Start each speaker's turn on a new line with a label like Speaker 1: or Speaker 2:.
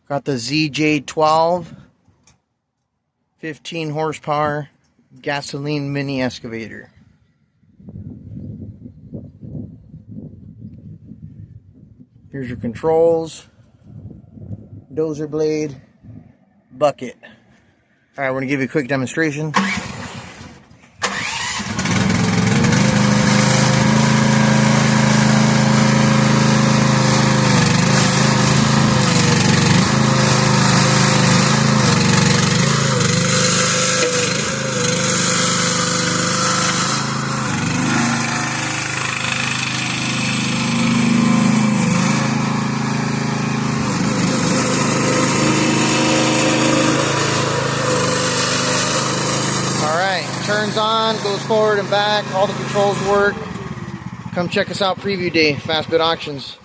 Speaker 1: Got the ZJG 15 horsepower gasoline mini excavator. Here's your controls, dozer blade, bucket. Alright, we're going to give you a quick demonstration. Turns on, goes forward and back, all the controls work. Come check us out preview day, Fast Bid Auctions.